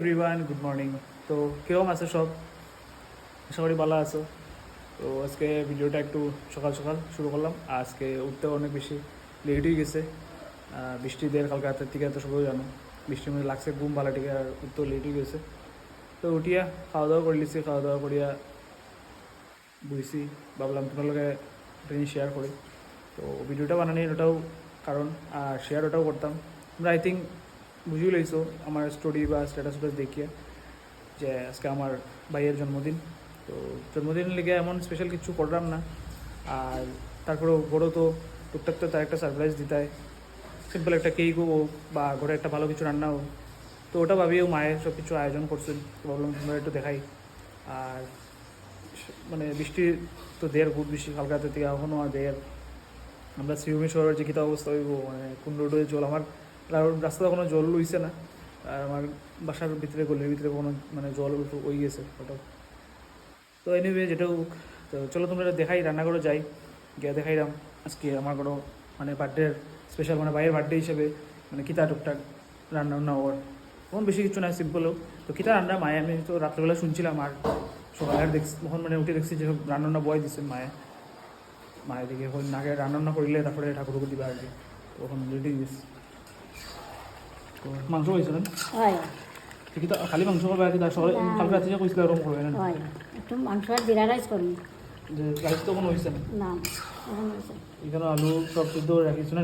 Everyone good morning. তো কীরকম আছে সব? আশা করি ভালো আছো। তো আজকে ভিডিওটা একটু সকাল সকাল শুরু করলাম। আজকে উঠতে অনেক বেশি লেট হয়ে গেছে। বৃষ্টি দিয়ে কালকে রাতের থেকে এত সবাই জানো বৃষ্টির মধ্যে লাগছে ঘুম ভালো টিকে, আর উঠতেও লেট হয়ে গেছে। তো উঠিয়া খাওয়া দাওয়া করে লিছি, খাওয়া দাওয়া করিয়া বুঝছি, ভাবলাম তোমার লগে একটা জিনিস শেয়ার করি। তো ভিডিওটা বানানি ওটাও কারণ, আর শেয়ার ওটাও করতাম। তোমরা আই থিঙ্ক বুঝিয়ে লইছো আমার স্টোরি বা স্ট্যাটাস দেখিয়ে যে আজকে আমার ভাইয়ের জন্মদিন। তো জন্মদিন লেগে এমন স্পেশাল কিছু করলাম না, আর তারপরেও বড়ো তো টুকটাক তো তার একটা সারপ্রাইজ দিতে হয়। সিম্পল একটা কেকও হোক বা ঘরে একটা ভালো কিছু রান্না হোক, তো ওটা ভাবিয়েও মায়ের সব কিছু আয়োজন করছেন। তো ভাবলাম তোমরা একটু দেখাই। আর মানে বৃষ্টি তো দেড় খুব বেশি কালকা রাতের থেকে এখনও আর দেড়। আমরা শ্রীভূমি শহরের যে কীটা অবস্থা হইব, মানে কোন রোডে জল, আমার রাস্তাতে কোনো জল লইছে না, আর আমার বাসার ভিতরে গলির ভিতরে কোনো মানে জল হয়ে গেছে ওটা। তো এনিওয়ে যেটা হোক, তো চলো তোমরা দেখাই, রান্না করে যাই, গিয়ে দেখাইলাম আজকে আমার কোনো মানে বার্থডের স্পেশাল, মানে ভাইয়ের বার্থডে হিসেবে মানে কিতা টুকটাক রান্না বান্না ওর তখন বেশি কিছু না, সিম্পলও। তো কিতা রান্না মায়ে, আমি তো রাত্রেবেলা শুনছিলাম, আর সকালে আর দেখছি, তখন মানে উঠে দেখছি যে রান্না বয় দিচ্ছেন মায়ের দিকে নাকে রান্না করিলে তারপরে ঠাকুরকে দিবা আর কি। তখন রেডি দিস। তো মাংস হয়েছে না? ঠিক তো খালি মাংস করবে আর কি, তার সকালে কালকে রাত্রে কইছিল ওরকম করবে না? একটু মাংস আর জিরা রাইস করুন। যে রাইস তো কোনো হয়েছে না? না এখন হয়েছে। এখানে আলু সব সিদ্ধ রাখিস না?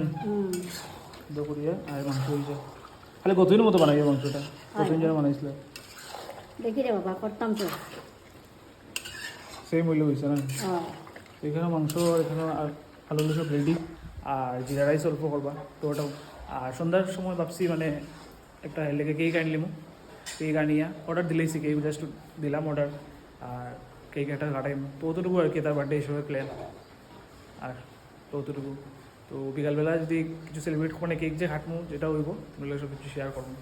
সিদ্ধ করিয়া আর মাংস হয়েছে। খালি কতদিনের মতো বানাইবে মাংসটা? কতদিন যেন বানাইছিল দেখি রে বাবা, করতাম তো সেই মূল্য হয়েছে না? এখানে মাংস, এখানে আর আলু সব রেডি, আর জিরা রাইস অল্প করবা তো ওটাও। আর সন্ধ্যার সময় ভাবছি মানে একটা লেগে কেক আনলিম, কেক আনিয়া অর্ডার দিলেইছি, কেক জাস্ট দিলাম অর্ডার, আর কেক একটা কাটাইম। তো অতটুকু আর কি তার বার্থডে হিসেবে প্ল্যান, আর তো অতটুকু। তো বিকালবেলা যদি কিছু সেলিব্রেট মানে কেক যে কাটমু যেটা হইব, তাহলে সব কিছু শেয়ার করবো।